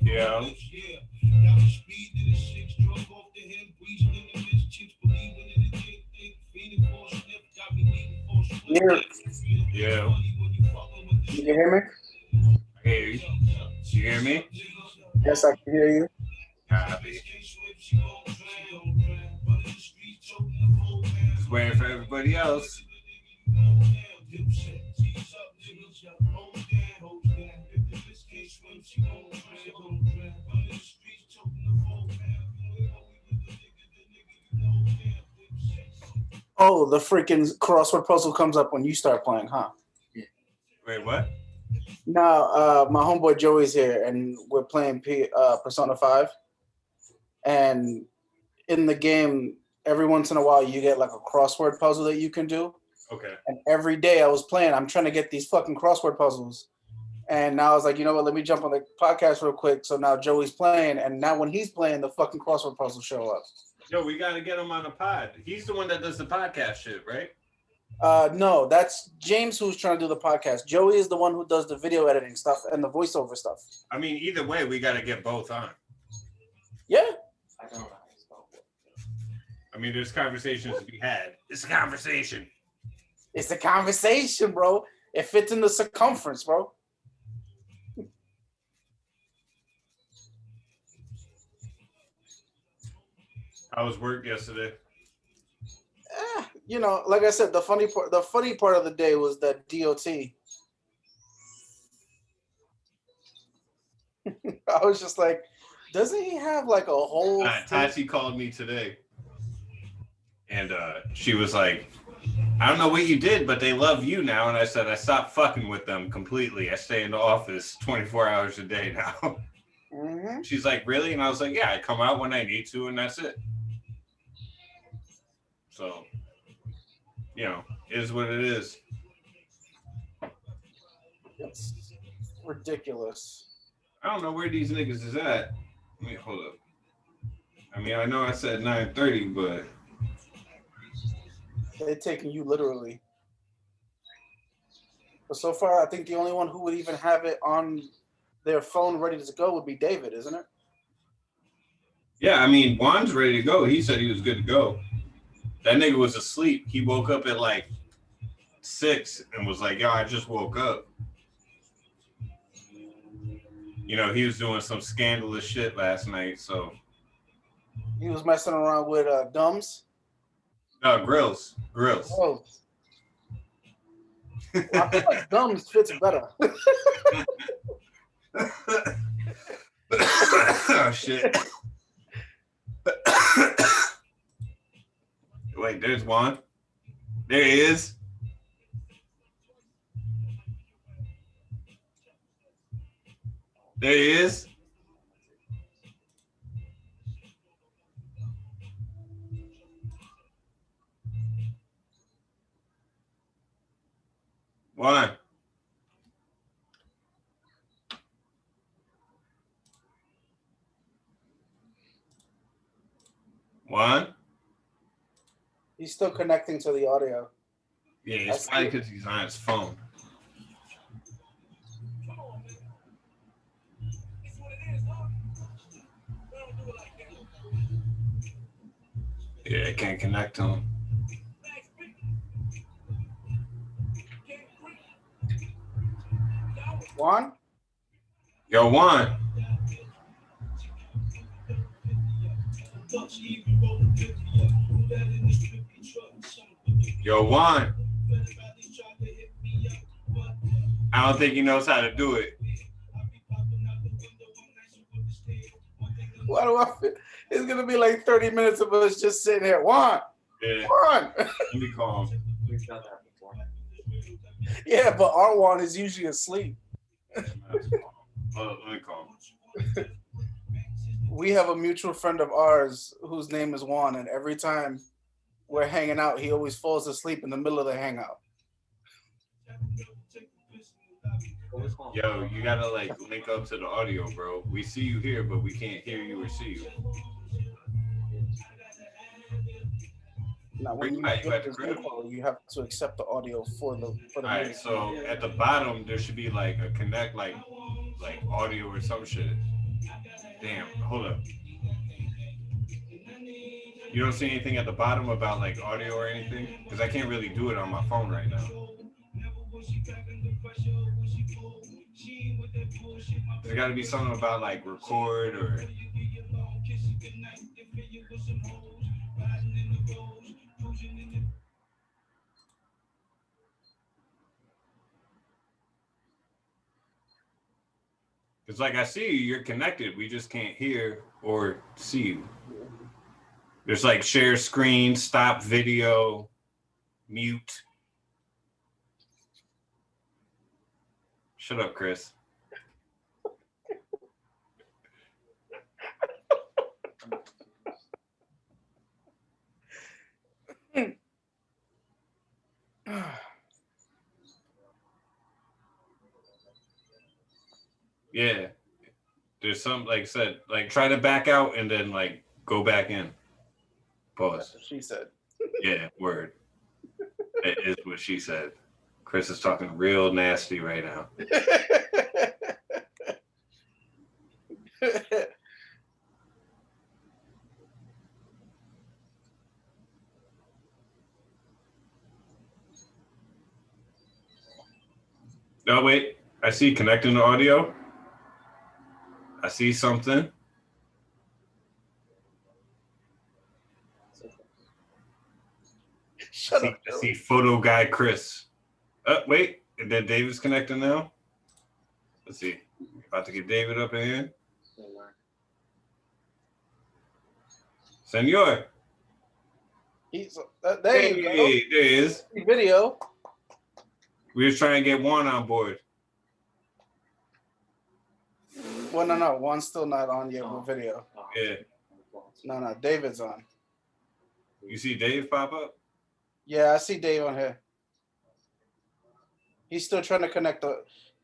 Yeah. You, Yeah. you can hear me? Hey, you hear me? Yes, I can hear you. Copy. Just waiting for everybody else. Oh, the freaking crossword puzzle comes up when you start playing, huh? Wait, what? Now, my homeboy Joey's here, and we're playing Persona 5. And in the game, every once in a while, you get like a crossword puzzle that you can do. Okay. And every day I was playing, I'm trying to get these fucking crossword puzzles. And now I was like, you know what? Let me jump on the podcast real quick. So now Joey's playing, and now when he's playing, the fucking crossword puzzles show up. Yo, we gotta get him on the pod. He's the one that does the podcast shit, right? No, that's James who's trying to do the podcast. Joey is the one who does the video editing stuff and the voiceover stuff. I mean, either way, we gotta get both on. Yeah. I don't know. I mean, there's conversations to be had. It's a conversation. It's a conversation, bro. It fits in the circumference, bro. How was work yesterday? You know, like I said, the funny part of the day was that DOT. I was just like, doesn't he have like a whole? Tati called me today, and she was like, "I don't know what you did, but they love you now." And I said, "I stopped fucking with them completely. I stay in the office 24 hours a day now." Mm-hmm. She's like, "Really?" And I was like, "Yeah, I come out when I need to, and that's it." So, you know, it is what it is. It's ridiculous. I don't know where these niggas is at. Wait, hold up. I mean, I know I said 9:30, but They're taking you literally. But so far, I think the only one who would even have it on their phone ready to go would be David, isn't it? yeah, I mean, Juan's ready to go. He said he was good to go. That nigga was asleep. He woke up at like 6 and was like, "Yo, I just woke up." You know, he was doing some scandalous shit last night, so. He was messing around with Dumbs. No, Grills. Oh. Well, I feel like Dumbs fits better. Oh, shit. Wait, there's Juan. There he is. There he is. Juan. Juan? He's still connecting to the audio. Yeah, it's probably because he's on his phone. Yeah, I can't connect to him. Juan? Yo, Juan. Yo, Juan. I don't think he knows how to do it. Why do I feel? It's gonna be like 30 minutes of us just sitting here. Juan, Yeah. Juan. Let me call him. We've done that before. Yeah, but our Juan is usually asleep. Let me call him. We have a mutual friend of ours whose name is Juan, and every time we're hanging out, he always falls asleep in the middle of the hangout. Yo, you gotta like link up to the audio, bro. We see you here, but we can't hear you or see you. Now, when you Right, get you this Zoom call, you have to accept the audio for the All right, meeting. so at the bottom there should be like a connect, like audio or some shit. Damn, hold up. You don't see anything at the bottom about like audio or anything? Because I can't really do it on my phone right now. There got to be something about like record or. Because like I see you, you're connected. We just can't hear or see you. There's like share screen, stop video, mute. Shut up, Chris. Yeah. There's some, like I said, like try to back out and then like go back in. Pause. That's what she said. Yeah, word. That is what she said. Chris is talking real nasty right now. No, wait. I see connecting the audio. I see something. Shut up. I see photo guy Chris. Wait. And then David's connecting now. Let's see. About to get David up in here. Senor. He's there. You go. Hey, there he is. Video. We were trying to get Juan on board. Well, no. Juan's still not on yet with video. Yeah. No. David's on. You see Dave pop up? Yeah, I see Dave on here. He's still trying to connect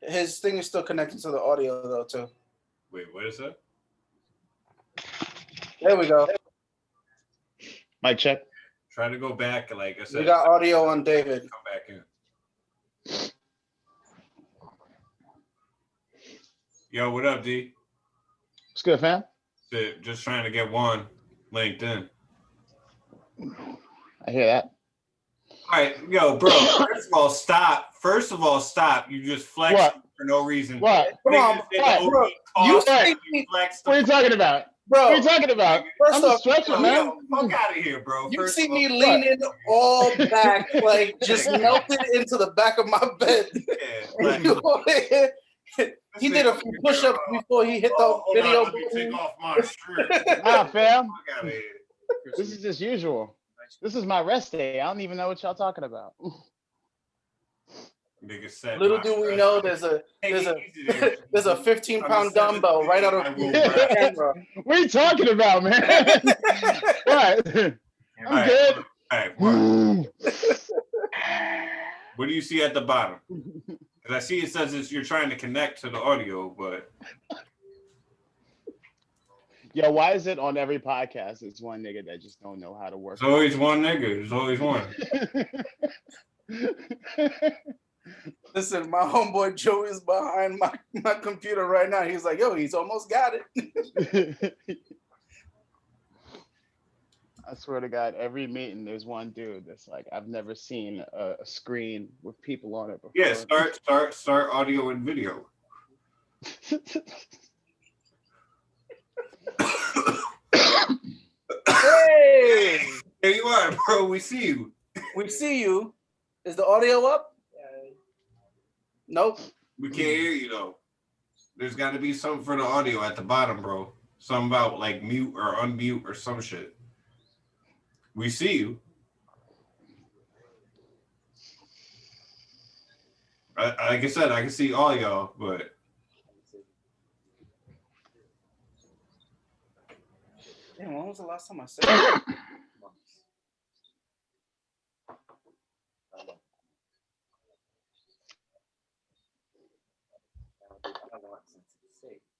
his thing is still connected to the audio though too. Wait, what is that? There we go. Mic check. Try to go back, like I said. We got audio on David. Come back in. Yo, what up, D? What's good, fam? Just trying to get Juan linked in. I hear that. All right, yo, bro. First of all, stop. You just flexed What? for no reason. What? Come on, What? bro. You see me, flexed. What are you talking about? bro. What are you talking about? First I'm off, just stretching, man. Yo, fuck out of here, bro. You First see of all, me leaning all back, like just melted into the back of my bed. yeah, like, He did a few push-ups before he hit the hold video. on, let me take off my shirt. Nah, fam. Fuck out of here. This is just usual. This is my rest day. I don't even know what y'all talking about. Nigga said Little my do we breath. know there's a Take it easy there. 15-pound dumbbell right out of I will the rap. camera. What are you talking about, man? What? All I'm right, good. All right, what? What do you see at the bottom? Because I see it says you're trying to connect to the audio, but Yo, why is it on every podcast? It's one nigga that just don't know how to work. there's always one nigga. There's always one. Listen, my homeboy Joe is behind my computer right now. He's like, yo, he's almost got it. I swear to God, every meeting there's one dude that's like, I've never seen a screen with people on it before. Yeah, start audio and video. Hey, There you are, bro. We see you. we see you. Is the audio up? Nope. We can't hear you though. There's got to be something for the audio at the bottom, bro. Something about like mute or unmute or some shit. We see you. Like I said, I can see all y'all, but Damn, when was the last time I said that?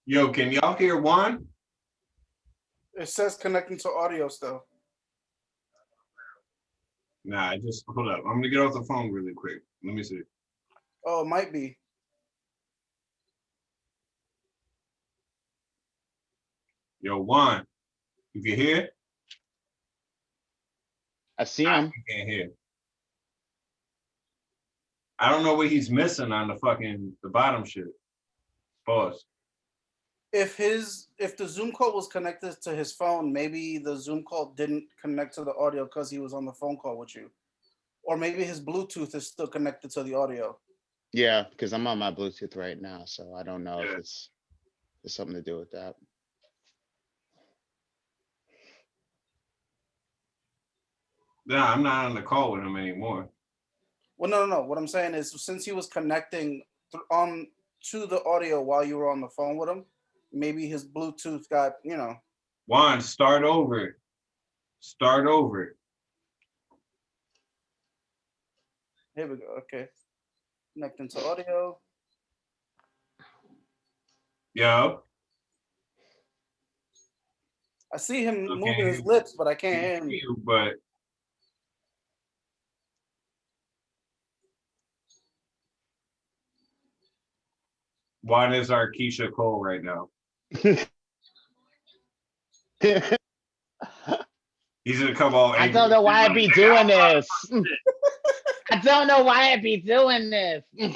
yo, can y'all hear Juan? It says connecting to audio still. Nah, just hold up. I'm gonna get off the phone really quick. Let me see. Oh, it might be. Yo, Juan, you can hear? I see him. You can't hear. I don't know what he's missing on the bottom shit. Pause. If the Zoom call was connected to his phone, maybe the Zoom call didn't connect to the audio because he was on the phone call with you. Or maybe his Bluetooth is still connected to the audio. Yeah, because I'm on my Bluetooth right now, so I don't know Yeah. if it's something to do with that. Nah, I'm not on the call with him anymore. Well, no. What I'm saying is, since he was connecting on to the audio while you were on the phone with him, maybe his Bluetooth got, Juan, start over. Start over. Here we go. Okay. Connecting to audio. Yo. I see him Okay. moving his lips, but I can't hear him. You, but Juan is our Keisha Cole right now. He's gonna come all I angry. don't know why I be doing this. I don't know why I be doing this. My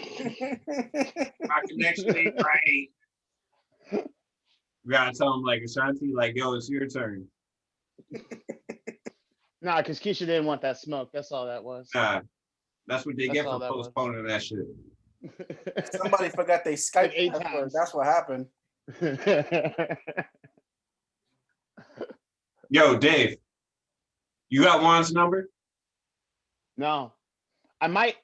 connection ain't right. We gotta tell him like Ashanti, like, yo, it's your turn. Nah, because Keisha didn't want that smoke. That's all that was. Nah, that's what they That's get all for that was. postponing that shit. Somebody forgot they Skype Like 8 password. times. That's what happened. Yo, Dave, you got Juan's number? No, I might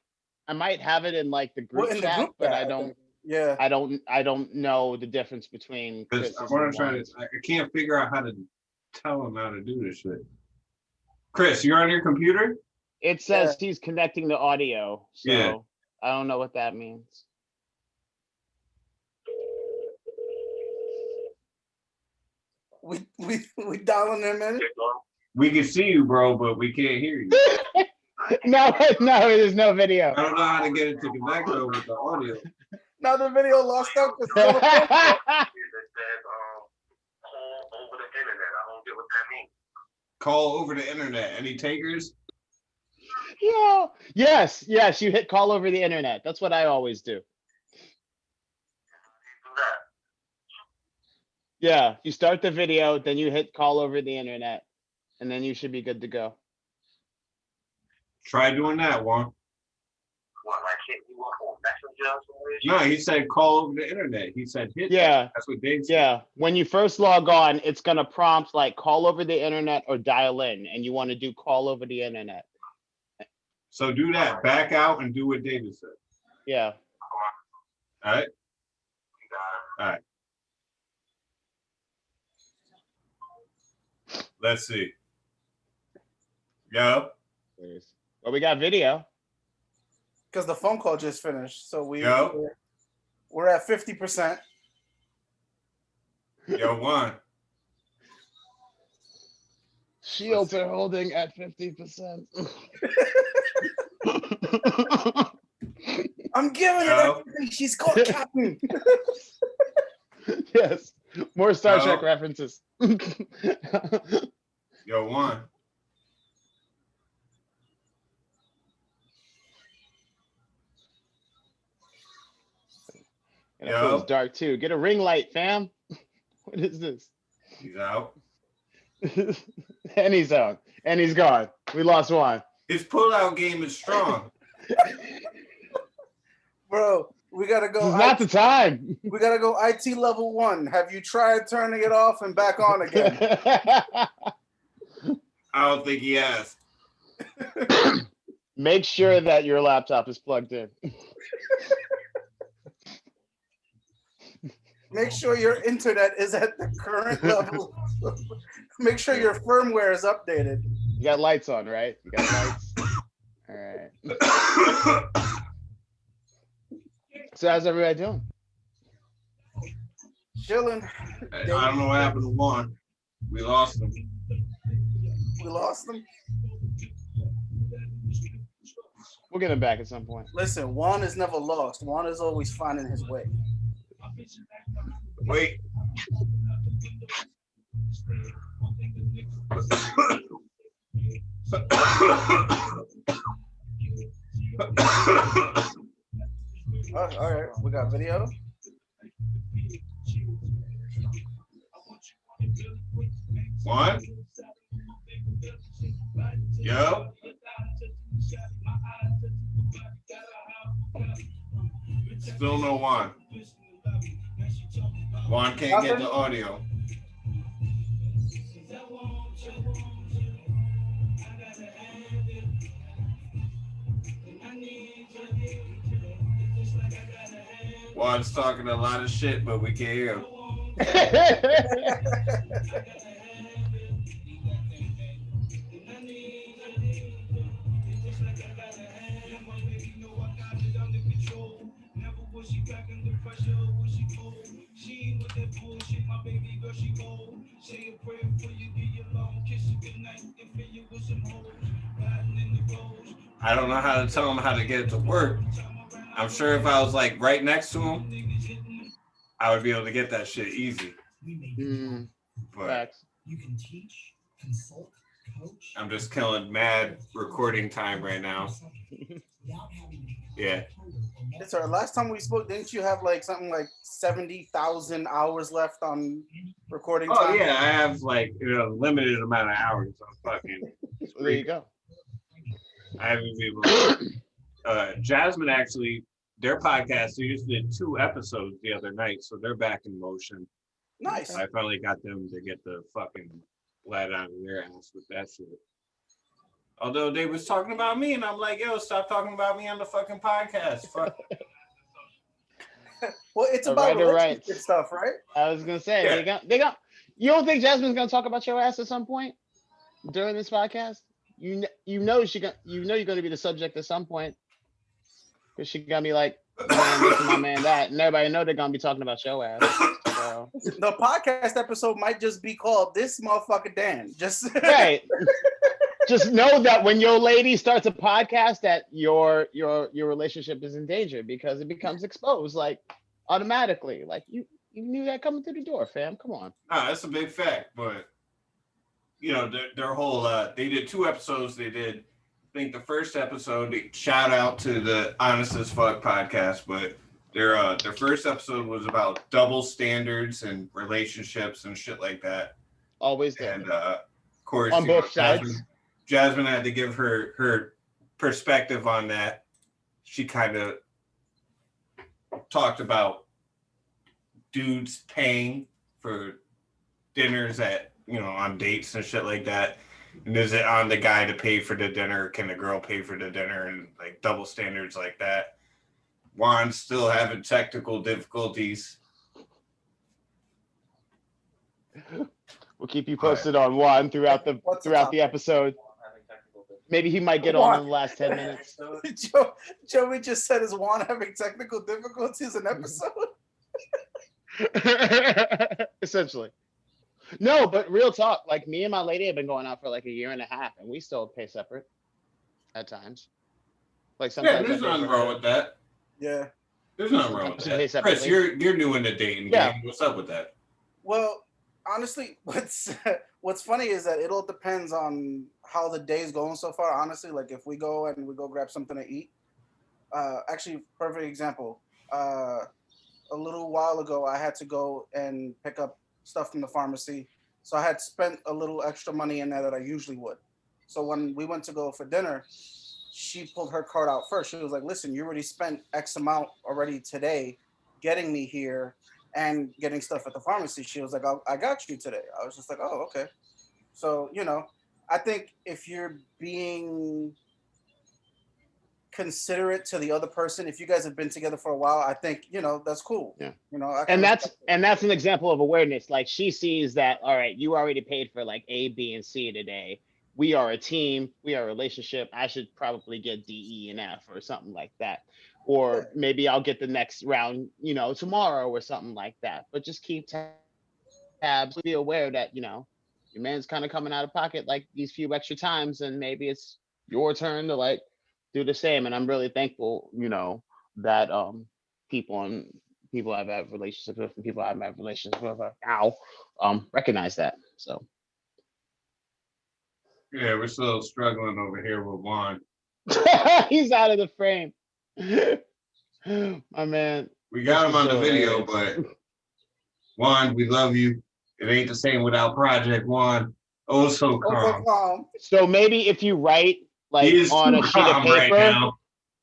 have it in like the group Well, in the chat, group but chat, I I don't. think. Yeah. I don't know the difference between Because Chris's I want and to try to. Juan's. I can't figure out how to tell him how to do this shit. Chris, you're on your computer? It says he's connecting the audio, so Yeah. I don't know what that means. We dialing him in. We can see you, bro, but we can't hear you. No, there's no video. I don't know how to get it to connect though with the audio. Now the video lost out. Call over the internet. Any takers? Yeah. Yes. You hit call over the internet. That's what I always do. Yeah, you start the video, then you hit call over the internet, and then you should be good to go. Try doing that, Juan. What, like hit you up on Messenger or something? No, he said call over the internet. He said hit. Yeah. That. That's what Dave said. Yeah, when you first log on, it's gonna prompt like call over the internet or dial in, and you want to do call over the internet. So do that. Back out and do what David said. Yeah. All right. You got it. All right. Let's see. Yo. Well, we got video. Because the phone call just finished, so Yo. we're at 50%. Yo, Juan. Shields are holding at 50%. I'm giving Yo. her everything she's got, Captain. Yes, more Star Yo. Trek references. Yo, Juan. And it feels dark too. Get a ring light, fam. What is this? He's out. And he's out. And he's gone. We lost one. His pullout game is strong. Bro, We gotta This go. is not the time. We gotta go. IT level 1. Have you tried turning it off and back on again? I don't think he has. Make sure that your laptop is plugged in. Make sure your internet is at the current level. Make sure your firmware is updated. You got lights on, right? You got lights. All right. So how's everybody doing? Chilling. I don't know what happened to Juan. We lost him. We lost them. We'll get him back at some point. Listen, Juan is never lost. Juan is always finding his way. Wait. All right, we got video. Juan? Yo? Still no Juan. Juan can't get the audio. Juan's talking a lot of shit, but we can't hear him. I don't know how to tell him how to get it to work. I'm sure if I was like right next to him, I would be able to get that shit easy. But Facts. You can teach, consult, coach. I'm just killing mad recording time right now. Yeah. It's our last time we spoke. Didn't you have like something like 70,000 hours left on recording time? Oh yeah, I have like limited amount of hours. I'm fucking. Well, there you go. I haven't been able to. Jasmine actually, their podcast, they just did 2 episodes the other night, so they're back in motion. Nice. I finally got them to get the fucking light out of their ass with that shit. Although they was talking about me, and I'm like, yo, stop talking about me on the fucking podcast. Fuck. Well, it's about Right. stuff, right? I was gonna say Yeah. they got. You don't think Jasmine's gonna talk about your ass at some point during this podcast? You know you're gonna be the subject at some point, because she gonna be like, man, this is my man that, and everybody know they're gonna be talking about your ass. So The podcast episode might just be called "This Motherfucker Dan." Just right. Just know that when your lady starts a podcast, that your relationship is in danger, because it becomes exposed like automatically. Like you knew that coming through the door, fam. Come on. Nah, that's a big fact, but their whole they did 2 episodes. They did, I think the first episode, shout out to the Honest as Fuck podcast, but their first episode was about double standards and relationships and shit like that. Always there. And of course, On both sides. Jasmine had to give her perspective on that. She kind of talked about dudes paying for dinners at on dates and shit like that. And is it on the guy to pay for the dinner? Can the girl pay for the dinner? And like double standards like that. Juan's still having technical difficulties. We'll keep you posted on Juan throughout the episode. Maybe he might get on in the last 10 minutes. Joey just said, "Is Juan having technical difficulties in episode?" Essentially. No, but real talk, like me and my lady have been going out for like a year and a half, and we still pay separate at times. Like sometimes. Yeah, there's nothing wrong with that. Yeah. There's nothing wrong with Pay that. separately. Chris, you're new in the dating Yeah. game. What's up with that? Well, honestly, what's funny is that it all depends on how the day's going so far. Honestly, like if we go grab something to eat. Actually, perfect example. A little while ago, I had to go and pick up stuff from the pharmacy, so I had spent a little extra money in there that I usually would. So when we went to go for dinner, she pulled her card out first. She was like, listen, you already spent X amount already today getting me here and getting stuff at the pharmacy. She was like, I got you today. I was just like, oh, okay. So, I think if you're being considerate to the other person, if you guys have been together for a while, I think, that's cool. Yeah. I And can that's respect it. and that's an example of awareness. Like she sees that, all right, you already paid for like A, B, and C today. We are a team. We are a relationship. I should probably get D, E, and F or something like that. Or maybe I'll get the next round, tomorrow or something like that. But just keep tabs. Be aware that, your man's kind of coming out of pocket like these few extra times, and maybe it's your turn to like do the same. And I'm really thankful, that people I've had relationships with and people I've had relationships with now recognize that. So Yeah, we're still struggling over here with Juan. he's out of the frame. My man. We got This him is on the so video, hilarious. but Juan, we love you. It ain't the same without Project Juan. Oh, so calm. So maybe if you write like He is on too a sheet of calm right paper now.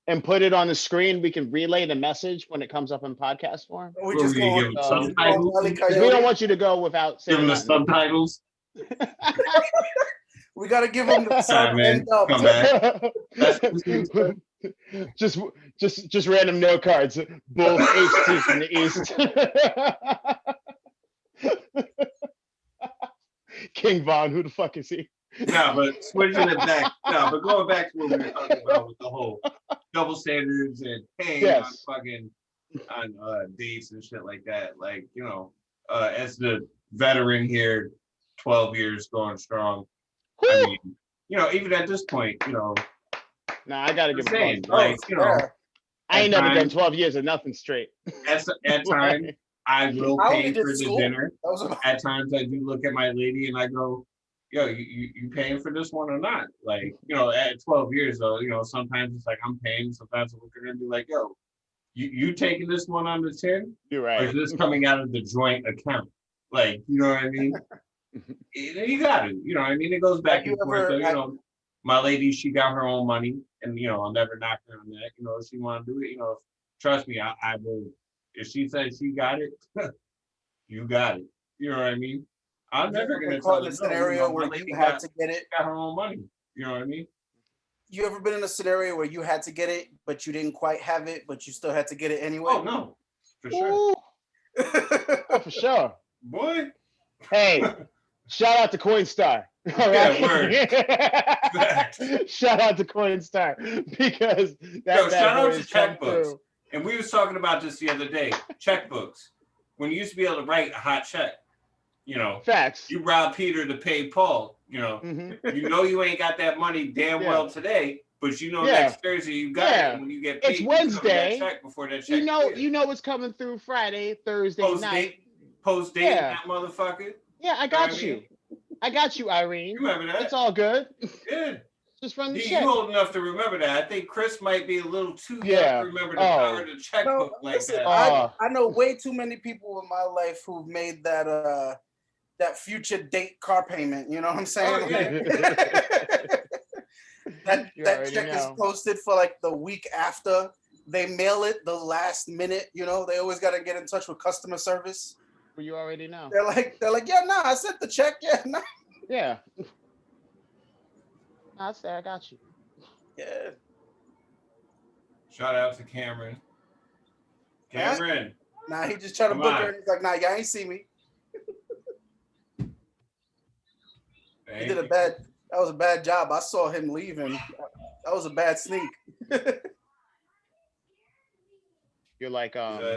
and put it on the screen, we can relay the message when it comes up in podcast form. We What, just we gonna going give him to subtitles? Wile E. 'Cause we Coyote. don't want you to go without Give him saying the nothing. subtitles. We got to give them the sub Sorry, man. and dub. Come back. That's just random note cards. Both HT from the east. King Von, who the fuck is he? No, but switching it back. No, but going back to what we were talking about with the whole double standards and paying Yes. on dates and shit like that. Like, as the veteran here, 12 years going strong. I mean, even at this point, Nah, I gotta give saying, him like, I ain't at never done times- 12 years of nothing straight. at times I will I pay only did for the school. dinner. That was about- At times I do look at my lady and I go, yo, you paying for this one or not? Like, at 12 years though, sometimes it's like I'm paying, sometimes I look at her and be like, yo, you taking this one on the 10? You're Or right. is this coming out of the joint account? Like, you know what I mean? You got it. It goes back Have you and forth. ever So, had- my lady, she got her own money, and I'll never knock her on that. If she want to do it, trust me, I will. If she says she got it, you got it. You know what I mean? I'm never Have you gonna ever tell caught in her a no. scenario My where lady you had got to get it? her own money. You know what I mean? You ever been in a scenario where you had to get it, but you didn't quite have it, but you still had to get it anyway? Oh no, for sure, Ooh, oh, for sure. boy. Hey, shout out to Coinstar. All Yeah, right? Facts. Shout out to Coinstar because that Yo, bad shout out boy to has come checkbooks. through. And we was talking about this the other day. Checkbooks. When you used to be able to write a hot check, Facts. you robbed Peter to pay Paul. Mhm. You ain't got that money damn Yeah. well today, but Yeah. next Thursday you got Yeah. it. And when you get paid, It's you cover Wednesday. that check before that check. You know what's coming through Friday, Thursday night. Post date Yeah. that motherfucker. Yeah, I Know got what I you. mean? I got you, Irene. You remember that? It's all good. Yeah. Just run the You check. old enough to remember that. I think Chris might be a little too young Yeah. to remember the Oh. power of the checkbook No, like listen, that. I know way too many people in my life who've made that future date car payment. You know what I'm saying? Oh, yeah. that You that already check is know. posted for like the week after. They mail it the last minute. They always got to get in touch with customer service. Well, you already know. They're like, yeah, nah, I sent the check. Yeah, nah. Yeah. I say I got you. Yeah. Shout out to Cameron. Cameron. Nah, he just tried to Come book on. her. And he's like, nah, y'all ain't see me. He did that was a bad job. I saw him leaving. That was a bad sneak. You're like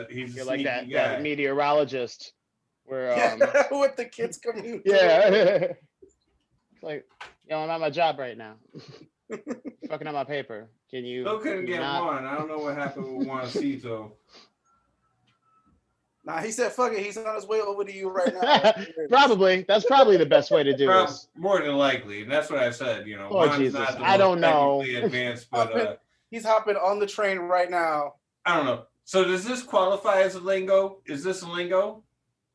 He's a you're like sneaky that guy. meteorologist where With the kids coming. yeah. It's like, yo, I'm at my job right now. Fucking up my paper. Can you Still couldn't can you get not- one. I don't know what happened with Juancito. Nah, he said, fuck it. He's on his way over to you right now. Probably. That's probably the best way to do this. More than likely. And that's what I said. Oh, Juan's Jesus. not the I don't most know. technically advanced, but He's hopping on the train right now. I don't know. So does this qualify as a lingo? Is this a lingo?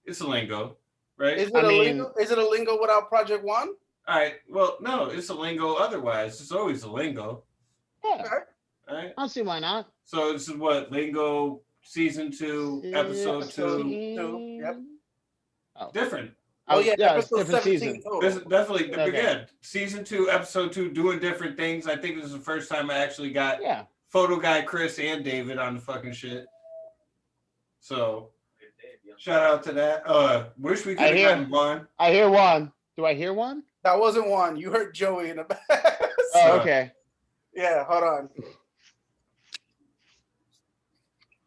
It's a lingo, right? Is it I a mean- lingo? Is it a lingo without Project One? All right. Well, no, it's a lingo otherwise. It's always a lingo. Yeah, All right. I don't see why not. So this is what Lingo season 2, episode 2. Yep. Oh, Different. Oh yeah, yeah, it's episode different 17 season. total. This is definitely Okay. again season 2, episode 2, doing different things. I think this is the first time I actually got Yeah. photo guy Chris and David on the fucking shit. So shout out to that. Wish we could have gotten Juan. I hear one. Do I hear one? That wasn't one. You heard Joey in the back. Oh, okay. Yeah, hold on.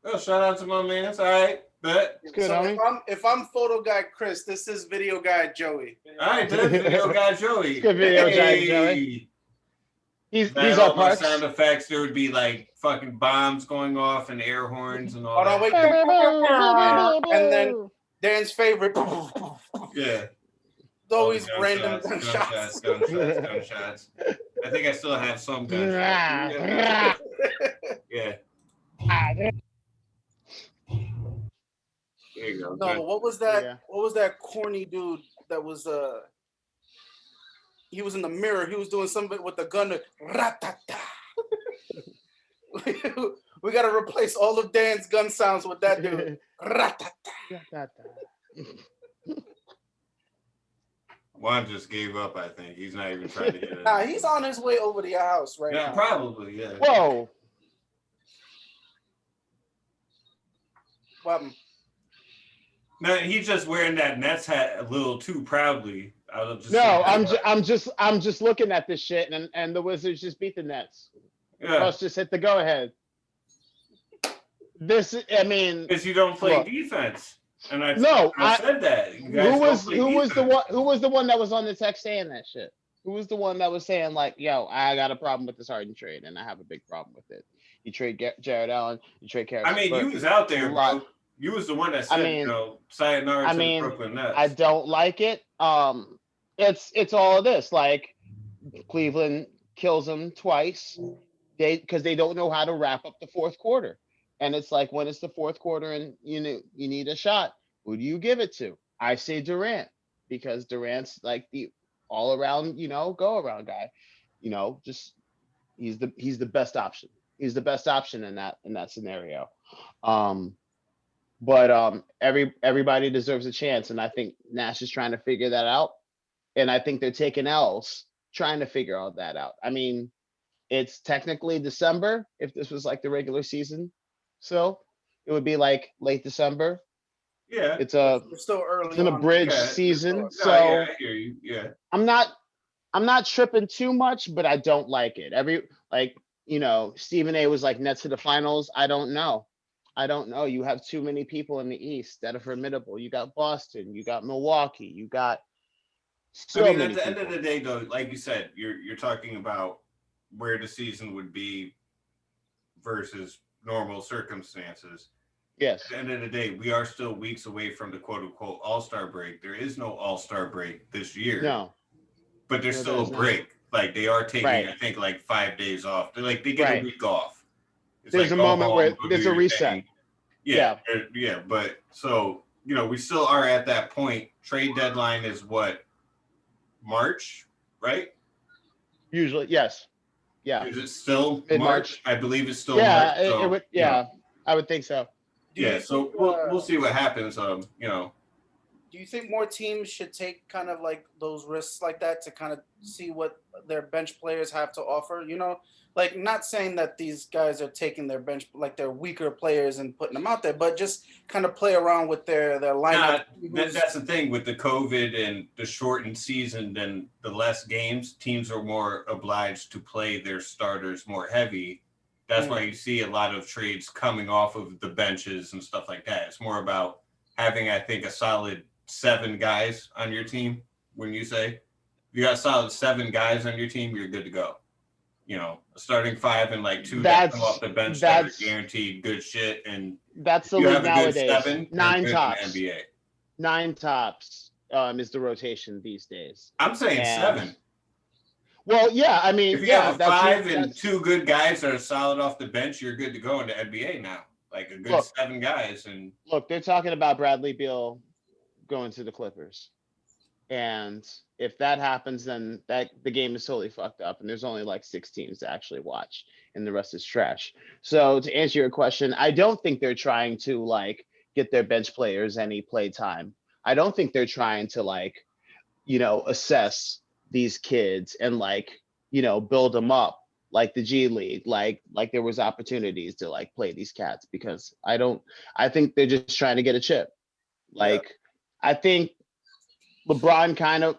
Oh, shout out to my man. It's all right. Bet. It's good, So homie. if I'm photo guy Chris, this is video guy Joey. All right, then video guy Joey. Good video guy Hey. Joey. He's Man, our all my parts. sound effects. There would be like fucking bombs going off and air horns and all Hold on, that. wait. And then Dan's favorite. Yeah. Always All the random gunshots. Gunshots. I think I still have some gunshots. Yeah. There you go. No, what was that? Yeah. What was that corny dude that was he was in the mirror. He was doing something with the gun. Ratata. We gotta replace all of Dan's gun sounds with that dude. Ratata. Juan just gave up, I think. He's not even trying to get it. Nah, he's on his way over to your house right Yeah, now. probably, yeah. Whoa. What happened? No, he's just wearing that Nets hat a little too proudly. I'll just No, say that. I'm just looking at this shit, and the Wizards just beat the Nets. Yeah. Russ just hit the go ahead. I mean, Because you don't play Look. defense. And I said that. You guys who don't was play the one that was on the text saying that shit? Who was the one that was saying like, "Yo, I got a problem with this Harden trade, and I have a big problem with it." You trade Jared Allen, you trade Harrison. I mean, Burke. you was out there, Right. bro. You was the one that said, mean- sayonara I to mean, the Brooklyn Nets. I don't like it. It's all of this. Like Cleveland kills them twice. Because they don't know how to wrap up the fourth quarter. And it's like when it's the fourth quarter and you need a shot, who do you give it to? I say Durant, because Durant's like the all around, go around guy. Just he's the best option. He's the best option in that scenario. But everybody deserves a chance, and I think Nash is trying to figure that out. And I think they're taking L's trying to figure all that out. I mean, it's technically December if this was like the regular season. So it would be like late December. Yeah. It's We're still early. it's an on. abridged Yeah, season. No, So yeah, I hear you. Yeah. I'm not tripping too much, but I don't like it. Stephen A was like Nets to the finals. I don't know. You have too many people in the East that are formidable. You got Boston, you got Milwaukee, you got so I mean, many at the end people. of the day, though, like you said, you're talking about where the season would be versus normal circumstances. Yes. At the end of the day, we are still weeks away from the quote unquote All-Star break. There is no All-Star break this year. No. But there's No, still there's a not. break. Like they are taking, Right. I think, like 5 days off. They get Right. a week off. It's There's like, a go moment home, where go there's do a your reset. thing. Yeah. But so, we still are at that point. Trade deadline is what? March, right? Usually, yes. Yeah. Is it still Mid-March. March? I believe it's still Yeah, March. it So, would. Yeah, I would think so. Do you Yeah, so think, we'll see what happens. Do you think more teams should take kind of like those risks like that to kind of see what their bench players have to offer? Like not saying that these guys are taking their bench, like their weaker players and putting them out there, but just kind of play around with their lineup. That's the thing with the COVID and the shortened season. Then the less games, teams are more obliged to play their starters more heavy. That's why you see a lot of trades coming off of the benches and stuff like that. It's more about having, I think, a solid 7 guys on your team. When you say you got solid 7 guys on your team, you're good to go. A starting 5 and like 2 that come off the bench that are guaranteed good shit. And that's the you league have a nowadays. good 7, 9 you're good tops. in the NBA. 9 tops is the rotation these days. I'm saying And- 7. Well, yeah, I mean, If you have a that's 5 and 2 good guys that are solid off the bench, you're good to go in the NBA now. Like a good Look. 7 guys. And Look, they're talking about Bradley Beal going to the Clippers. And if that happens, then the game is totally fucked up, and there's only like 6 teams to actually watch, and the rest is trash. So to answer your question, I don't think they're trying to like get their bench players any play time. I don't think they're trying to like, assess these kids and like, build them up like the G League, like there was opportunities to like play these cats, because I think they're just trying to get a chip. Like, I think LeBron kind of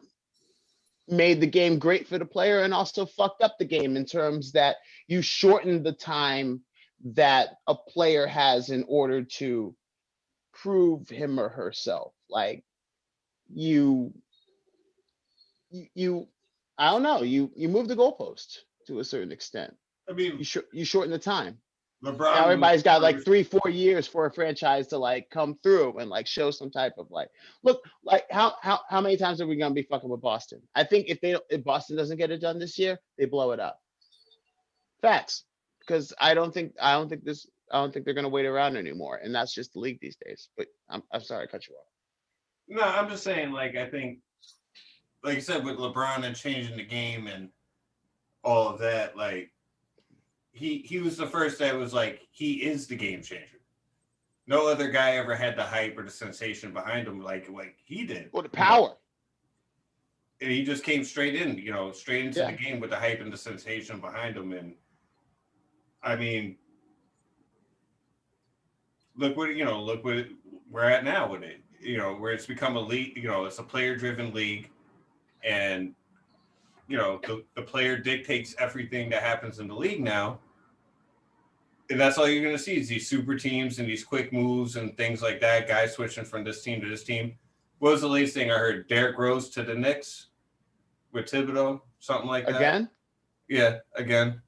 made the game great for the player and also fucked up the game in terms that you shorten the time that a player has in order to prove him or herself. Like, you you I don't know, you move the goalpost to a certain extent. I mean, You shorten the time. LeBron. Now everybody's got like was- 3-4 years for a franchise to like come through and like show some type of like, look, like how many times are we gonna be fucking with Boston? I think if Boston doesn't get it done this year, they blow it up. Facts. Because I don't think they're gonna wait around anymore. And that's just the league these days. But I'm sorry, I cut you off. No, I'm just saying, like, I think, like you said, with LeBron and changing the game and all of that, like, he was the first that was like, he is the game changer. No other guy ever had the hype or the sensation behind him like he did. Well, the power. And he just came straight in, straight into Yeah. the game with the hype and the sensation behind him. And I mean, look what we're at now with it, where it's become a league, it's a player driven league, and the player dictates everything that happens in the league now. And that's all you're going to see is these super teams and these quick moves and things like that, guys switching from this team to this team. What was the latest thing I heard? Derrick Rose to the Knicks with Thibodeau, something like that. Again? Yeah, again.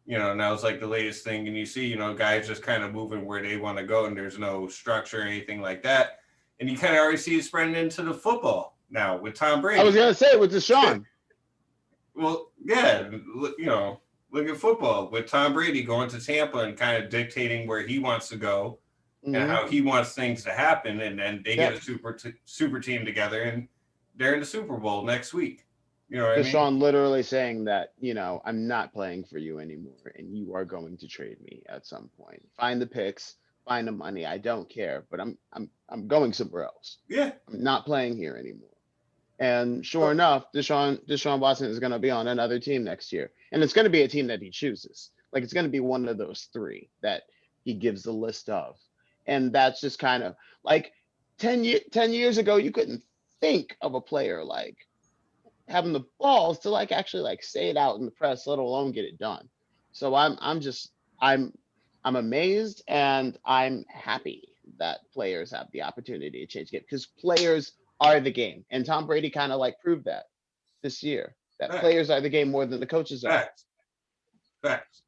Now it's like the latest thing, and you see, guys just kind of moving where they want to go, and there's no structure or anything like that. And you kind of already see it spreading into the football now with Tom Brady. I was gonna say with Deshaun. Well, yeah, look at football with Tom Brady going to Tampa and kind of dictating where he wants to go and how he wants things to happen, and then they get a super team together, and they're in the Super Bowl next week. You know what I mean? Deshaun literally saying that, I'm not playing for you anymore, and you are going to trade me at some point. Find the picks, find the money. I don't care, but I'm going somewhere else. Yeah. I'm not playing here anymore. And sure enough, Deshaun Watson is going to be on another team next year, and it's going to be a team that he chooses. Like, it's going to be one of those 3 that he gives the list of, and that's just kind of like 10 years ago, you couldn't think of a player like having the balls to like actually like say it out in the press, let alone get it done. So I'm amazed, and I'm happy that players have the opportunity to change the game, because players are the game. And Tom Brady kind of like proved that this year, that players are the game more than the coaches are. Facts.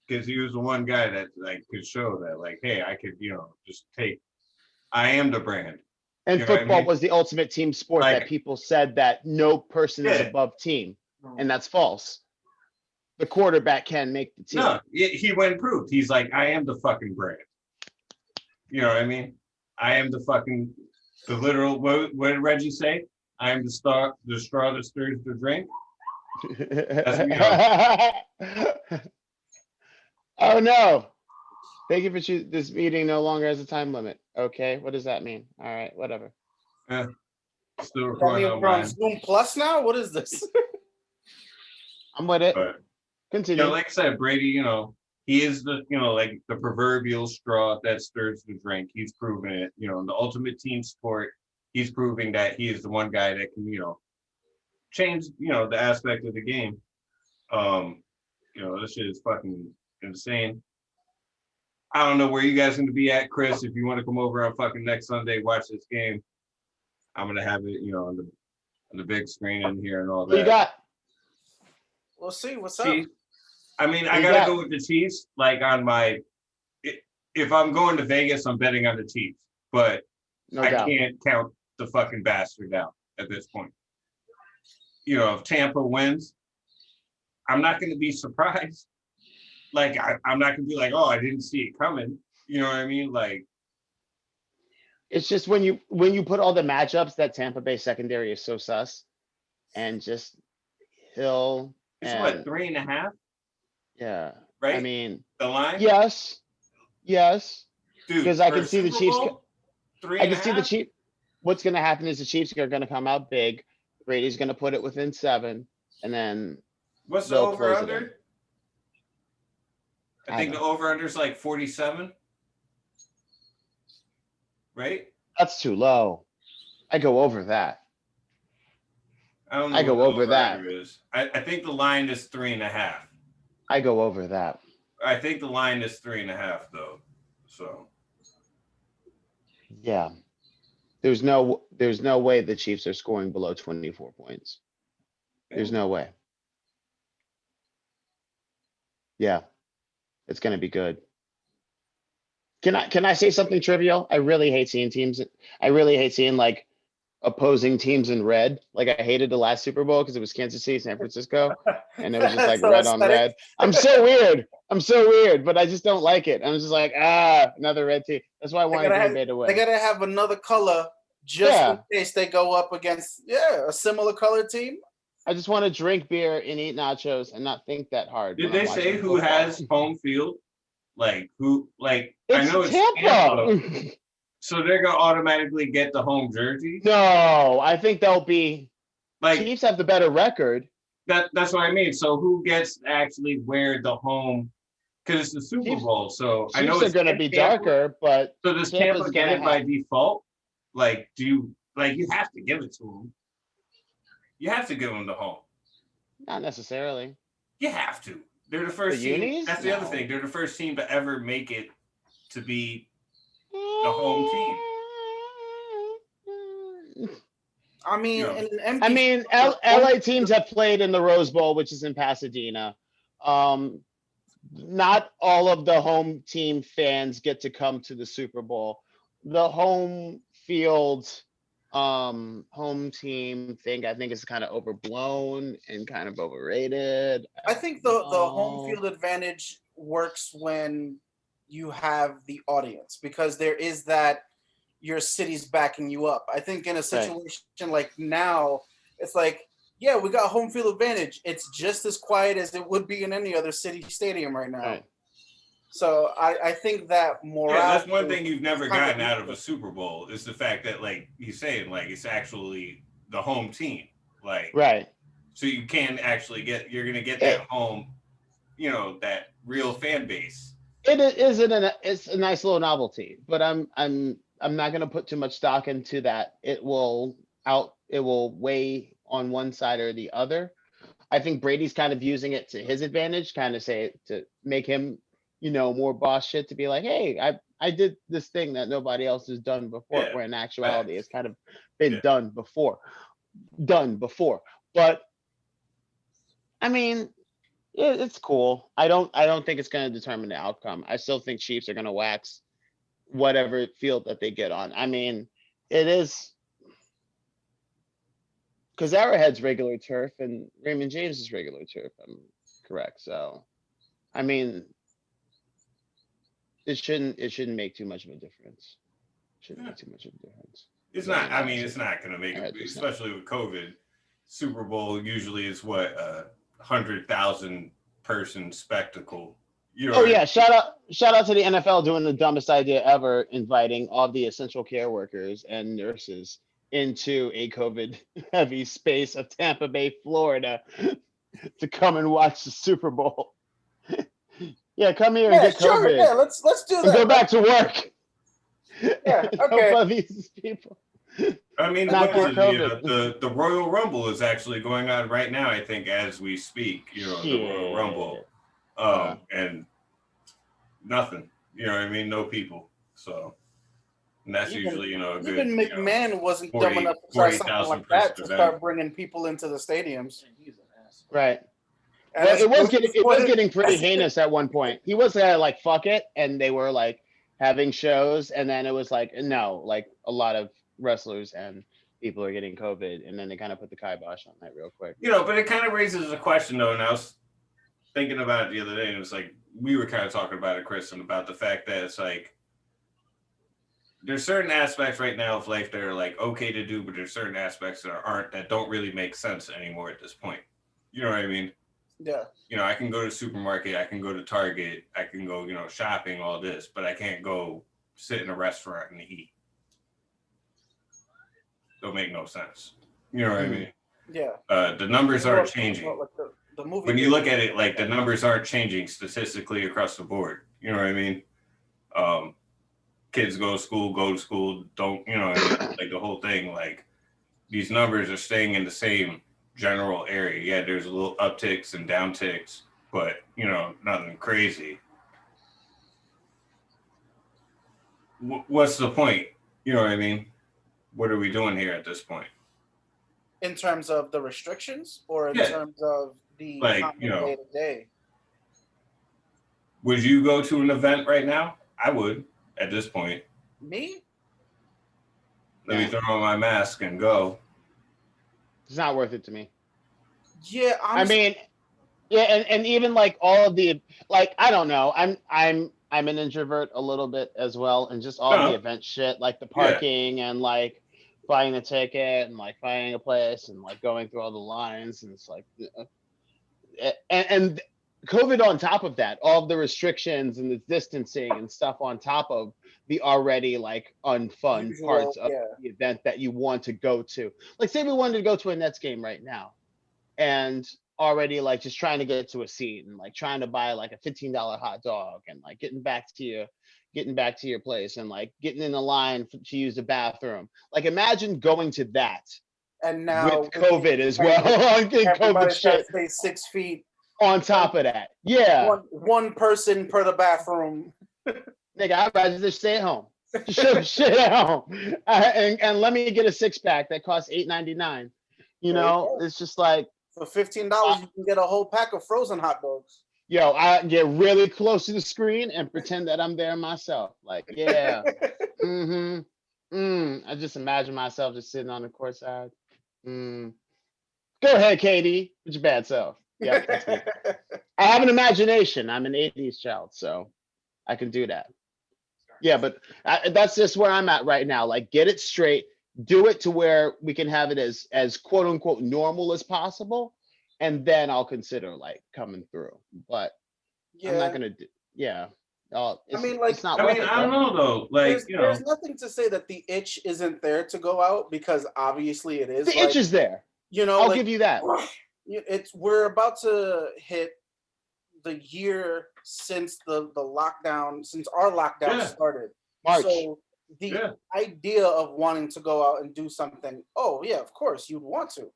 Because he was the one guy that like could show that, like, hey, I could, just I am the brand. And You know what I football mean? was the ultimate team sport Like- that people said that no person is Yeah. above team. And that's false. The quarterback can make the team. No, he went and proved. He's like, I am the fucking brand. You know what I mean? I am the literal, what did Reggie say? I am the straw that stirs the drink. Oh no. Thank you for choosing. This meeting no longer has a time limit. Okay, what does that mean? All right, whatever. Still I recording mean, on we're on mine. Zoom Plus now. What is this? I'm with it. But Continue. like I said, Brady, he is the, like the proverbial straw that stirs the drink. He's proven it, in the ultimate team sport. He's proving that he is the one guy that can, change, the aspect of the game. This shit is fucking insane. I don't know where you guys are going to be at, Chris. If you want to come over on fucking next Sunday, watch this game. I'm going to have it, on the big screen in here and all that. What you got? We'll see. What's up? Chiefs. I mean, I You gotta got- go with the Chiefs. Like on my, if I'm going to Vegas, I'm betting on the Chiefs. But No I doubt. can't count the fucking bastard out at this point. If Tampa wins, I'm not going to be surprised. Like I'm not going to be like, oh, I didn't see it coming. You know what I mean? Like, It's just when you put all the matchups, that Tampa Bay secondary is so sus, and just Hill It's and what, 3.5, yeah. right? I mean, The line? yes, Dude, because I for a can see the Super Chiefs. Bowl, I can see the 3.5? Chiefs. What's going to happen is the Chiefs are going to come out big. Brady's going to put it within 7, and then What's the they'll over close it in. under? I I think don't the over under is like 47. Right? That's too low. I go over that. I don't know I what go the over over that. under is. I think the line is 3.5. I go over that. I think the line is 3.5 though. So Yeah. There's no way the Chiefs are scoring below 24 points. There's no way. Yeah. It's going to be good. Can I say something trivial? I really hate seeing like opposing teams in red. Like I hated the last Super Bowl because it was Kansas City, San Francisco, and it was just like So red on aesthetic. red. I'm so weird, but I just don't like it. I'm just like, another red team. That's why I wanted Green Bay to They win. gotta have another color just Yeah. in case they go up against a similar color team. I just want to drink beer and eat nachos and not think that hard. did when I'm they say watching who football. has home field? Like who? Like I know It's it's Tampa, Tampa. so they're gonna automatically get the home jersey. No, I think they'll be. Like Chiefs have the better record. that's what I mean. So who gets to actually wear the home? Because it's the Super Chiefs- Bowl, so I know Chiefs are it's going to be Tampa. darker, but So does Tampa's Tampa get gonna it by have- default? Like, do you you have to give it to them? You have to give them the home. not necessarily. You have to. They're the first team. unis? That's the other No. thing. They're the first team to ever make it to be the home team. I mean, Yeah. in an empty I mean, LA teams have played in the Rose Bowl, which is in Pasadena. Not all of the home team fans get to come to the Super Bowl. The home field, home team thing, I think is kind of overblown and kind of overrated. I think the home know. field advantage works when you have the audience because there is that your city's backing you up. I think in a situation like now, it's like, yeah, we got home field advantage. It's just as quiet as it would be in any other city stadium right now. Right. So I think that morale. Yeah, that's one thing you've never kind of gotten out of a Super Bowl is the fact that, like he's saying, like it's actually the home team. Like, Right. so you can actually you're gonna get that home, that real fan base. It's a nice little novelty, but I'm not gonna put too much stock into that. It will weigh on one side or the other. I think Brady's kind of using it to his advantage, kind of to make him, more boss shit, to be like, hey, I did this thing that nobody else has done before, Yeah. where in actuality it's kind of been done before. But I mean, it's cool. I don't think it's going to determine the outcome. I still think Chiefs are going to wax whatever field that they get on. I mean, it is because Arrowhead's regular turf and Raymond James is regular turf. I'm correct. So, I mean, it shouldn't make too much of a difference. Shouldn't make too much of a difference. It's not. I mean, it's not going to make it, It's especially with COVID. Super Bowl usually is what 100,000 person spectacle. Oh yeah! Shout out to the NFL doing the dumbest idea ever, inviting all the essential care workers and nurses into a COVID heavy space of Tampa Bay, Florida, to come and watch the Super Bowl. Yeah, come here and get sure, COVID. yeah, let's do that. And go back to work. Yeah, okay. Help these people. I mean, Not what is get it? COVID. The Royal Rumble is actually going on right now, I think, as we speak. The Royal Rumble, and nothing. You know what I mean? No people. So, and that's usually a good. Even McMahon wasn't 40 dumb enough to start something 40,000 like that to person start event. bringing people into the stadiums. Right. And Well, it was it's getting pretty heinous at one point. He was like, fuck it. And they were like having shows. And then it was like, no, like a lot of wrestlers and people are getting COVID. And then they kind of put the kibosh on that real quick. But it kind of raises a question, though. And I was thinking about it the other day. And it was like, we were kind of talking about it, Chris, and about the fact that it's like, there's certain aspects right now of life that are like okay to do, but there's certain aspects that aren't, that don't really make sense anymore at this point. You know what I mean? Yeah. You know, I can go to the supermarket, I can go to Target, I can go, you know, shopping, all this, but I can't go sit in a restaurant and eat. Don't make no sense. You know what I mean? Yeah. The numbers aren't changing. Like the movie When you look at it, like the numbers aren't changing statistically across the board. You know what I mean? Kids go to school, don't, you know what I mean? Like the whole thing, like these numbers are staying in the same general area. Yeah, there's a little upticks and downticks, but you know, nothing crazy. What's the point? You know what I mean? What are we doing here at this point? in terms of the restrictions or in Yeah. terms of the Like, common you know, day to day? Would you go to an event right now? I would at this point. Me? Let me throw on my mask and go. It's not worth it to me. Yeah, I mean, yeah, and even like all of the like, I don't know. I'm an introvert a little bit as well, and just all the event shit, like the parking and like buying a ticket and like finding a place and like going through all the lines, and it's like, and COVID on top of that, all of the restrictions and the distancing and stuff on top of the already like unfun parts of the event that you want to go to. Like say we wanted to go to a Nets game right now, and already like just trying to get to a seat and like trying to buy like a $15 hot dog and like getting back to your place and like getting in the line to use the bathroom. Like imagine going to that. And now with COVID as well. Everybody tries to stay 6 feet on top of that. Yeah. One person per the bathroom. Nigga, I'd rather just stay at home. Shit at home. And let me get a 6-pack that costs $8.99. You know, it's just like for $15 you can get a whole pack of frozen hot dogs. Yo, I get really close to the screen and pretend that I'm there myself. Like, yeah. I just imagine myself just sitting on the court side. Go ahead, Katie, with your bad self. Yep, that's me. I have an imagination. I'm an 80s child, so I can do that. Yeah, but that's just where I'm at right now. Like, get it straight. Do it to where we can have it as quote unquote normal as possible, and then I'll consider like coming through. But I'm not gonna do. Yeah. I mean, like, it's not. I mean, I don't know though. Like, there's nothing to say that the itch isn't there to go out, because obviously it is. The itch is there. You know, I'll give you that. We're about to hit the year since the lockdown, since our lockdown started. March. So the idea of wanting to go out and do something, oh yeah, of course you'd want to.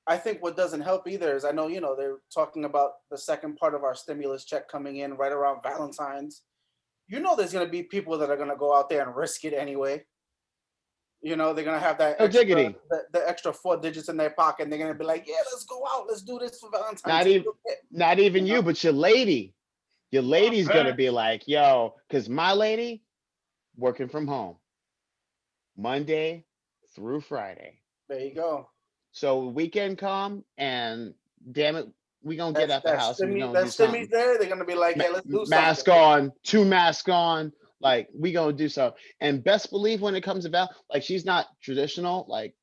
I think what doesn't help either is, I know, they're talking about the second part of our stimulus check coming in right around Valentine's. There's going to be people that are going to go out there and risk it anyway. They're going to have that the extra 4 digits in their pocket, and they're going to be like, yeah, let's go out. Let's do this for Valentine's. Not even you, but your lady. Your lady's going to be like, yo, because my lady working from home Monday through Friday. There you go. So weekend come, and damn it, we gonna get out the house. And we gonna do something. Stimmy's there. They're gonna be like, "Hey, let's do something." Mask on, 2 masks on. Like we gonna do something. And best believe when it comes to like she's not traditional, like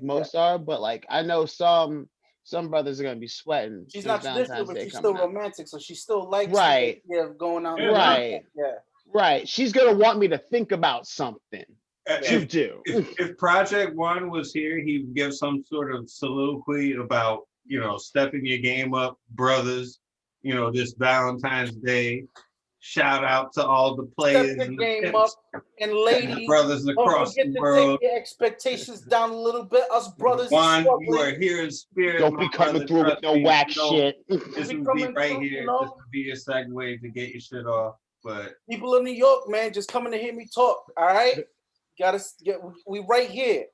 most are, but like I know some brothers are gonna be sweating. She's not traditional, but she's still romantic, so she still likes the idea of going out. Right. Yeah. Right. She's gonna want me to think about something. If Project Juan was here, he would give some sort of soliloquy about, stepping your game up, brothers, this Valentine's Day. Shout out to all the players and the game up, and ladies, brothers across the world. Take your expectations down a little bit. Us brothers, Juan, you are here in spirit. Don't be coming through with no whack shit. This would be right here. This would be your segue to get your shit off. But people in New York, man, just coming to hear me talk. All right. We right here.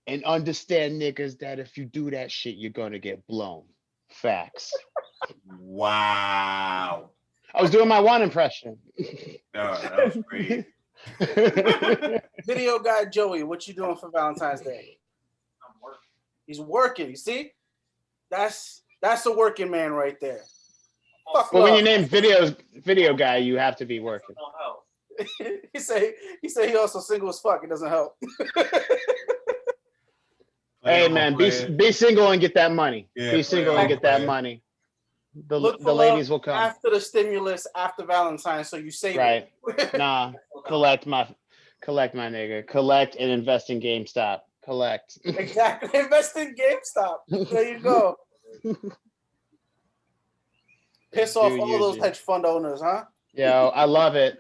And understand, niggas, that if you do that shit, you're gonna get blown. Facts. Wow. I was doing my Juan impression. That was great. Video guy Joey, what you doing for Valentine's Day? I'm working. He's working. You see? That's a working man right there. But when you name video guy, you have to be working. he said he also single as fuck. It doesn't help. Hey man, be single and get that money. Yeah, Be single play and on, get that play. money. The Look for the ladies love will come. after the stimulus, after Valentine's, so you save Right. it. Nah. Collect my nigga. Collect and invest in GameStop. Collect. Exactly. Invest in GameStop. There you go. Piss off Do all those you. hedge fund owners, huh? Yo, I love it.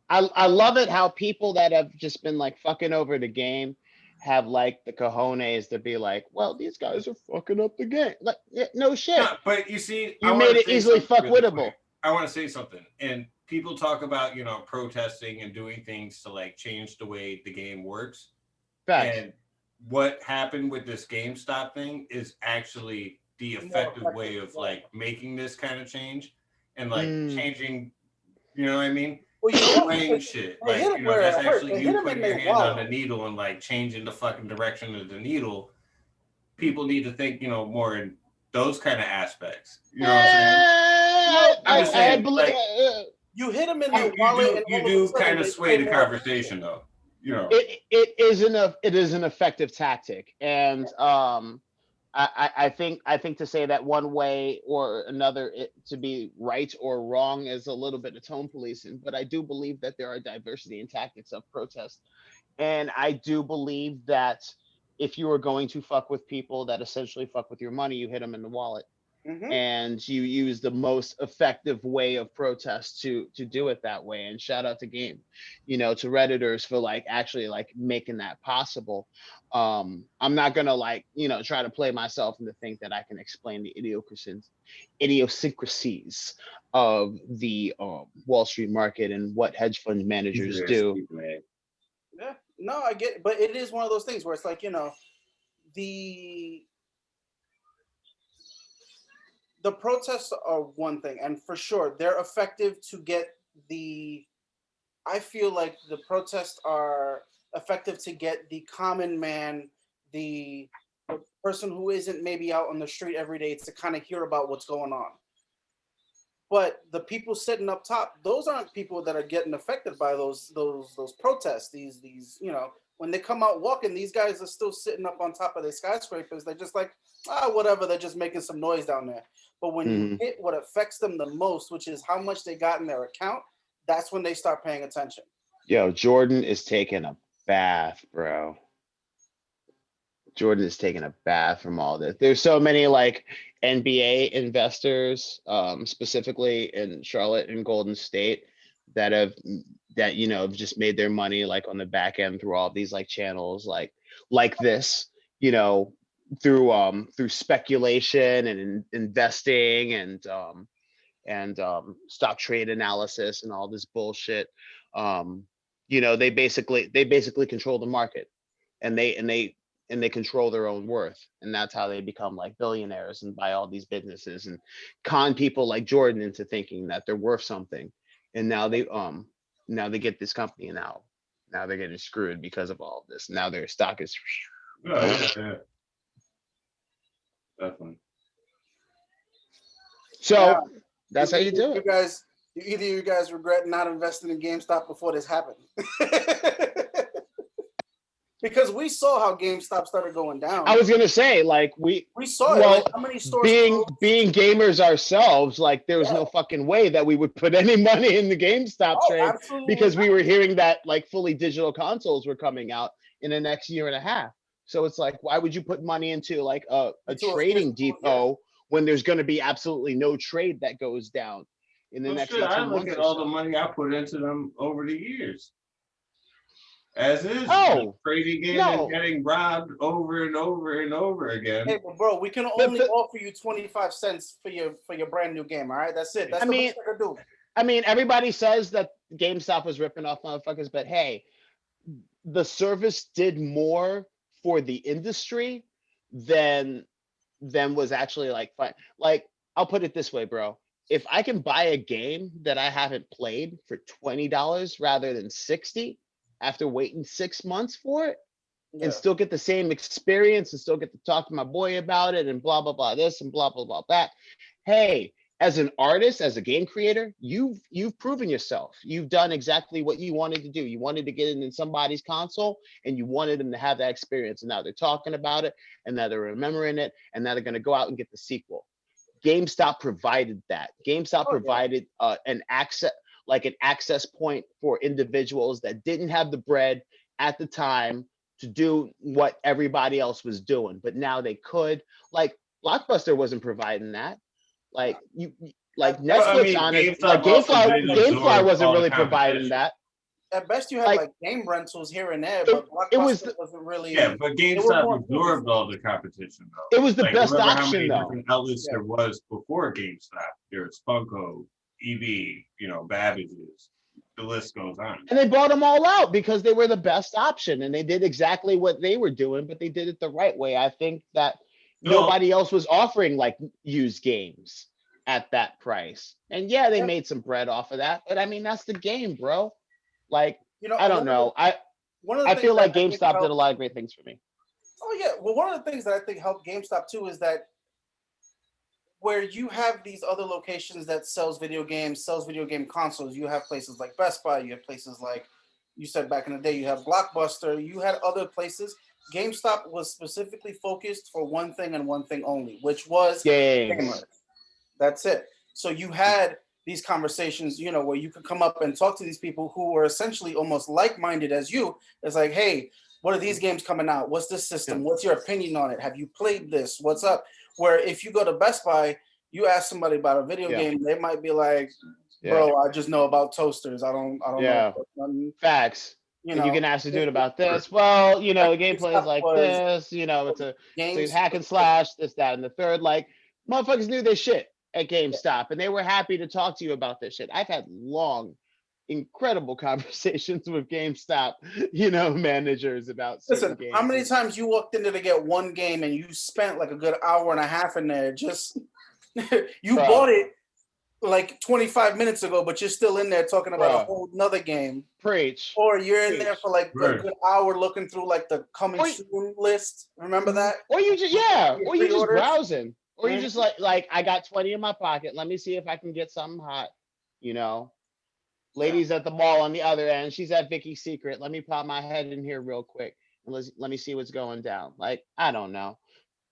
I love it how people that have just been like fucking over the game have like the cojones to be like, well, these guys are fucking up the game. Like, yeah, no shit. No, but you see, You I made wanna it say easily something really fuckwittable. quick. I want to say something, and people talk about protesting and doing things to like change the way the game works. Facts. And what happened with this GameStop thing is actually the effective way of like making this kind of change and like changing. You know what I mean? Well, you know, Weighing shit. they Like, hit 'em where that's it hurt. actually They hit you 'em putting in your their hand on wallet. the needle and like changing the fucking direction of the needle. People need to think, more in those kind of aspects. You know what I'm saying? I'm just saying, like, you hit them in the wallet. you do kind of sway the conversation, though. It is an effective tactic, and I think to say that one way or another to be right or wrong is a little bit of tone policing, but I do believe that there are diversity in tactics of protest, and I do believe that if you are going to fuck with people that essentially fuck with your money, you hit them in the wallet. Mm-hmm. And you use the most effective way of protest to do it that way. And shout out to Game, to Redditors for like actually like making that possible. I'm not gonna try to play myself into think that I can explain the idiosyncrasies of the Wall Street market and what hedge fund managers do. Yeah, no, I get it, but it is one of those things where it's like, the protests are one thing, and for sure they're effective to get I feel like the protests are effective to get the common man, the person who isn't maybe out on the street every day to kind of hear about what's going on. But the people sitting up top, those aren't people that are getting affected by those protests. These when they come out walking, these guys are still sitting up on top of their skyscrapers. They're just like, whatever. They're just making some noise down there. But when you hit what affects them the most, which is how much they got in their account, that's when they start paying attention. Yo, Jordan is taking a bath, bro. Jordan is taking a bath from all this. There's so many like NBA investors, specifically in Charlotte and Golden State, that have just made their money like on the back end through all these like channels like this, through speculation and investing and stock trade analysis and all this bullshit. They basically control the market, and they control their own worth, and that's how they become like billionaires and buy all these businesses and con people like Jordan into thinking that they're worth something, and now they get this company, and now they're getting screwed because of all of this. Now their stock is Yeah. Definitely. So that's how you do it. Either you guys regret not investing in GameStop before this happened. Because we saw how GameStop started going down. I was gonna say, like we saw it. Like, how many stores being gamers ourselves, like there was no fucking way that we would put any money in the GameStop trade, because we were hearing that like fully digital consoles were coming out in the next year and a half. So it's like, why would you put money into like a trading depot when there's going to be absolutely no trade that goes down in the next 18 months? I look at all the money I put into them over the years. As is, trading in and getting robbed over and over and over again. Hey, but bro, we can only offer you 25 cents for your brand new game. All right, that's it. That's the best I can do. I mean, everybody says that GameStop was ripping off motherfuckers, but hey, the service did more for the industry than was actually like fun. Like, I'll put it this way, bro. If I can buy a game that I haven't played for $20 rather than $60 after waiting 6 months for it, and still get the same experience and still get to talk to my boy about it and blah, blah, blah, this and blah, blah, blah, that. Hey, as an artist, as a game creator, you've proven yourself. You've done exactly what you wanted to do. You wanted to get in somebody's console and you wanted them to have that experience. And now they're talking about it and now they're remembering it and now they're going to go out and get the sequel. GameStop provided that. GameStop provided an access point for individuals that didn't have the bread at the time to do what everybody else was doing, but now they could. Like Blockbuster wasn't providing that. Like like Netflix, honest, like GameFly wasn't really providing that. At best, you had like game rentals here and there, but Blockbuster wasn't really. Yeah, but GameStop absorbed all the competition, though. It was the best option, though. How many different outlets there was before GameStop? There was Funko, EB, Babbage's. The list goes on. And they bought them all out because they were the best option, and they did exactly what they were doing, but they did it the right way. I think that nobody else was offering like used games at that price. And yeah, they made some bread off of that, but I mean that's the game, bro. Like, I don't know. I feel like GameStop did a lot of great things for me. Oh yeah. Well, one of the things that I think helped GameStop too is that where you have these other locations that sells video game consoles, you have places like Best Buy, you have places like you said back in the day, you have Blockbuster, you had other places. GameStop was specifically focused for one thing and one thing only, which was gamers. That's it. So you had these conversations, where you could come up and talk to these people who were essentially almost like-minded as you. It's like, hey, what are these games coming out? What's this system? What's your opinion on it? Have you played this? What's up? Where if you go to Best Buy, you ask somebody about a video game, they might be like, bro, I just know about toasters. I don't know. Facts. And you can ask the dude about this. Well, the gameplay is like this, it's a hack and slash, this, that, and the third. Like, motherfuckers knew their shit at GameStop, and they were happy to talk to you about this shit. I've had long, incredible conversations with GameStop, managers about certain games. How many times you walked in there to get one game and you spent like a good hour and a half in there just bought it like 25 minutes ago, but you're still in there talking about a whole nother game. Preach. Or you're in there for like a good hour looking through like the coming soon list. Remember that? Or you just or you're just browsing. Or you just like I got 20 in my pocket. Let me see if I can get something hot. Ladies at the mall on the other end. She's at Vicky's Secret. Let me pop my head in here real quick and let me see what's going down. Like, I don't know.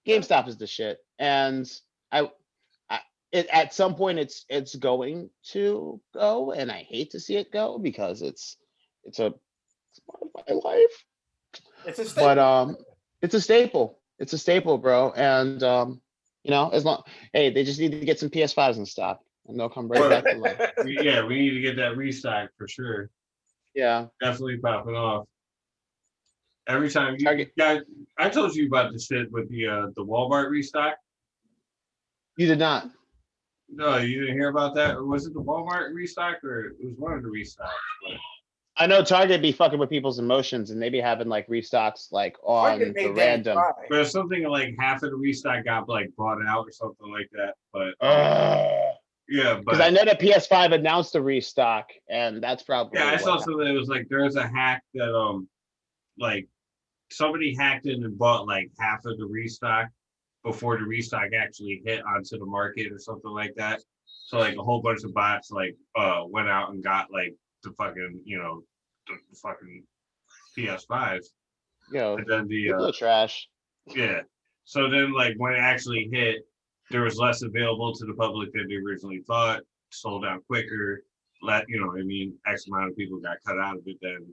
GameStop is the shit. And at some point it's going to go, and I hate to see it go because it's part of my life. It's a staple. But it's a staple. It's a staple, bro. And as long they just need to get some PS5s in stock and they'll come right back to life. Yeah, we need to get that restock for sure. Yeah. Definitely popping off. Every time I told you about the shit with the Walmart restock. You did not. No, you didn't hear about that? Or was it the Walmart restock, or it was one of the restocks? But I know Target be fucking with people's emotions, and they be having like restocks like on the random. But something like half of the restock got like bought out or something like that. But yeah, because I know that PS5 announced a restock, and that's probably I saw something that was like there's a hack that like somebody hacked in and bought like half of the restock before the restock actually hit onto the market or something like that. So like a whole bunch of bots like went out and got like the fucking the fucking PS5s. And then the trash. Yeah. So then like when it actually hit, there was less available to the public than they originally thought, sold out quicker, X amount of people got cut out of it, then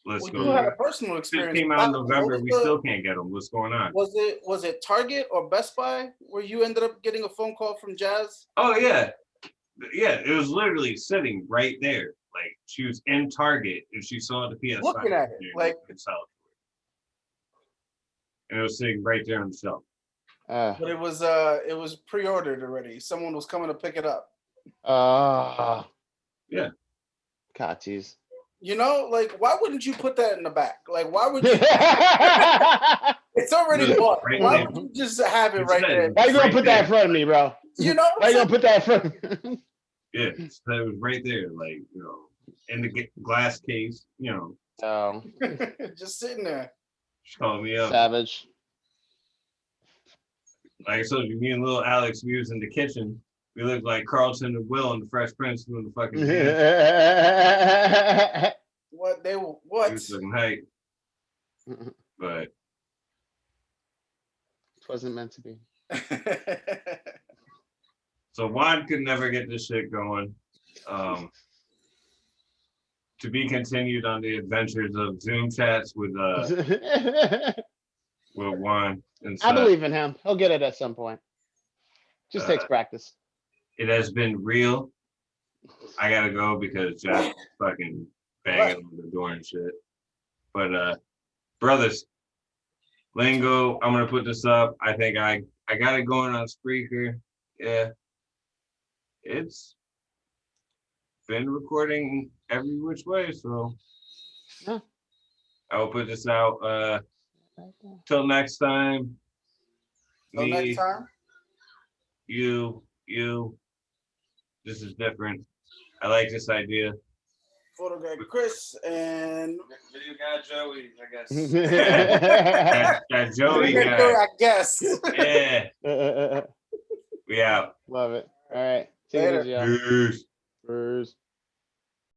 Let's go. You had a personal experience. It came out in November. We still can't get them. What's going on? Was it Target or Best Buy where you ended up getting a phone call from Jazz? Oh yeah, it was literally sitting right there. Like she was in Target and she saw the PS5. Looking at it, like and it was sitting right there on the shelf. But it was pre-ordered already. Someone was coming to pick it up. Yeah. Cotties. Like, why wouldn't you put that in the back? Like, why would you? It's already bought. Right why would you just have it right there? Why you gonna put that in front of me, bro? Why you gonna put that in front of me? Yeah, so it was right there, like, in the glass case, Oh. Just sitting there. She called me up. Savage. Like I told you, me and little Alex, we was in the kitchen, We look like Carlton and Will and the Fresh Prince doing the fucking dance. What they He what? was looking hype, It but wasn't meant to be. so Juan could never get this shit going. To be continued on the adventures of Zoom chats with Juan and I such. believe in him. He'll get it at some point. Just takes practice. It has been real. I gotta go because Jack's fucking banging on the door and shit. But brothers, Lingo, I'm gonna put this up. I think I got it going on Spreaker. Yeah. It's been recording every which way, so Yeah. I will put this out. Till next time. Till next time. You. This is different. I like this idea. Photo guy Chris and Video guy Joey, I guess. Yeah. that Joey guy. I guess. Yeah. We out. Love it. All right. Take it Later. easy, y'all. Peace. Peace.